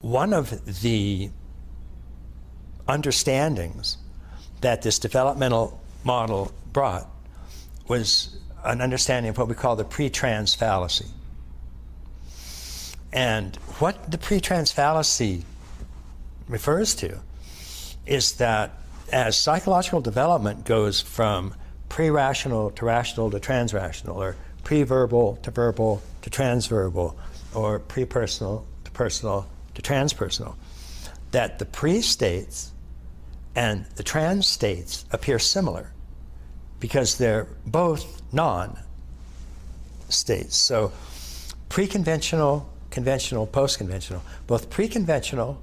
one of the understandings that this developmental model brought was an understanding of what we call the pre-trans fallacy. And what the pre-trans fallacy refers to is that as psychological development goes from pre-rational to rational to trans-rational, or pre-verbal to verbal to trans-verbal, or pre-personal to personal to transpersonal, that the pre-states and the trans states appear similar because they're both non-states. So pre-conventional, conventional, post-conventional, both pre-conventional,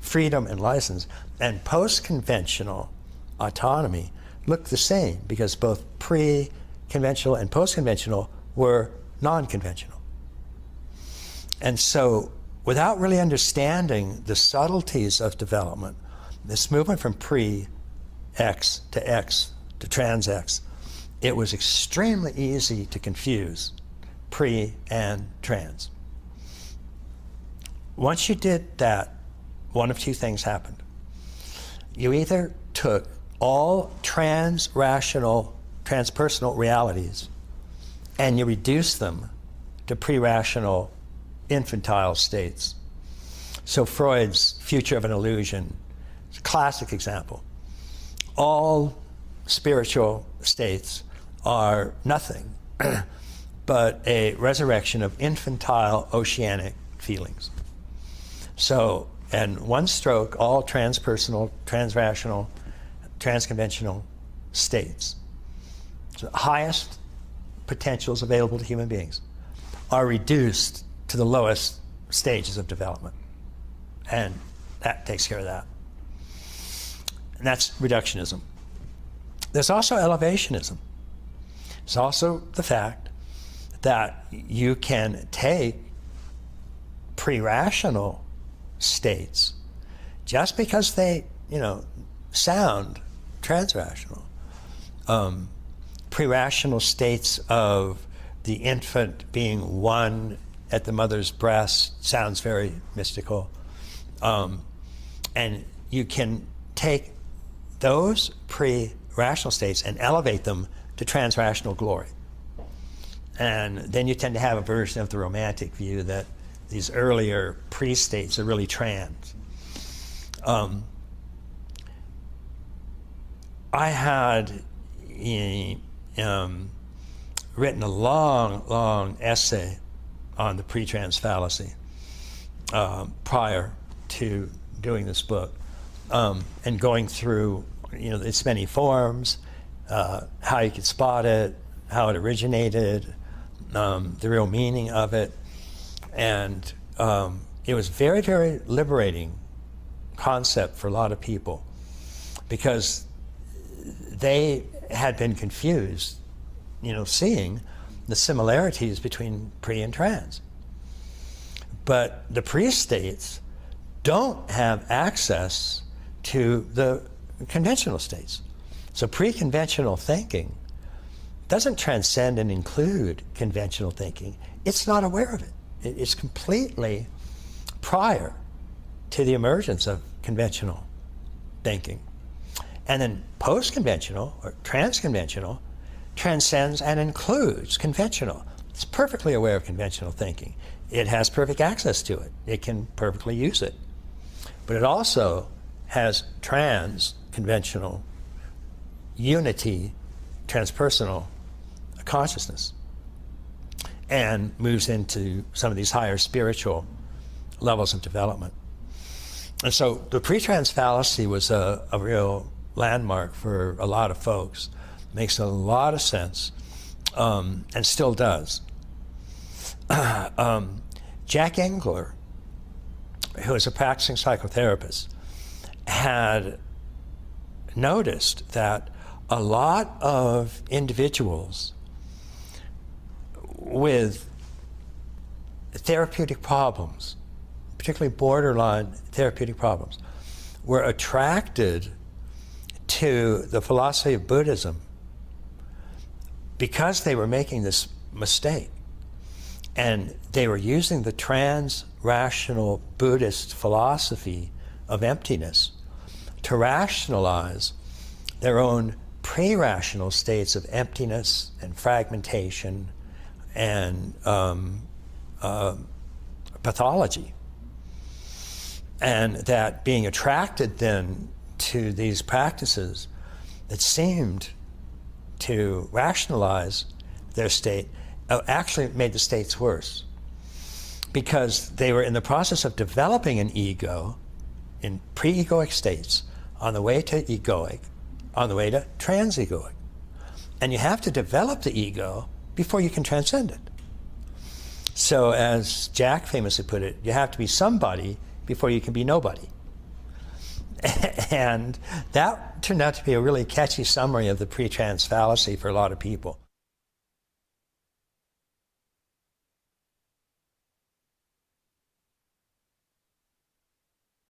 freedom and license, and post-conventional, autonomy, look the same because both pre-conventional and post-conventional were non-conventional. And so without really understanding the subtleties of development, this movement from pre-X to trans-X, it was extremely easy to confuse pre and trans. Once you did that, one of two things happened. You either took all trans-rational, transpersonal realities and you reduced them to pre-rational, infantile states. So Freud's Future of an Illusion is a classic example. All spiritual states are nothing but a resurrection of infantile oceanic feelings. So, in one stroke, all transpersonal, transrational, transconventional states, so the highest potentials available to human beings, are reduced to the lowest stages of development. And that takes care of that. And that's reductionism. There's also elevationism. It's also the fact that you can take pre-rational states just because they, sound transrational. Pre-rational states of the infant being one at the mother's breast sounds very mystical. And you can take those pre-rational states and elevate them to transrational glory. And then you tend to have a version of the romantic view that these earlier pre-states are really trans. I had written a long essay on the pre-trans fallacy prior to doing this book, and going through its many forms, how you could spot it, how it originated, the real meaning of it. And it was very, very liberating concept for a lot of people because they had been confused, seeing the similarities between pre and trans. But the pre-states don't have access to the conventional states. So pre-conventional thinking doesn't transcend and include conventional thinking. It's not aware of it. It's completely prior to the emergence of conventional thinking. And then post-conventional or trans-conventional transcends and includes conventional. It's perfectly aware of conventional thinking. It has perfect access to it. It can perfectly use it. But it also has trans-conventional unity, transpersonal consciousness, and moves into some of these higher spiritual levels of development. And so the pre-trans fallacy was a real landmark for a lot of folks. Makes a lot of sense, and still does. Jack Engler, who is a practicing psychotherapist, had noticed that a lot of individuals with therapeutic problems, particularly borderline therapeutic problems, were attracted to the philosophy of Buddhism because they were making this mistake And they were using the trans-rational Buddhist philosophy of emptiness to rationalize their own pre-rational states of emptiness and fragmentation and pathology. And that being attracted then to these practices that seemed to rationalize their state actually made the states worse, because they were in the process of developing an ego in pre-egoic states on the way to egoic, on the way to trans-egoic. And you have to develop the ego before you can transcend it. So as Jack famously put it, you have to be somebody before you can be nobody. And that turned out to be a really catchy summary of the pre-trans fallacy for a lot of people.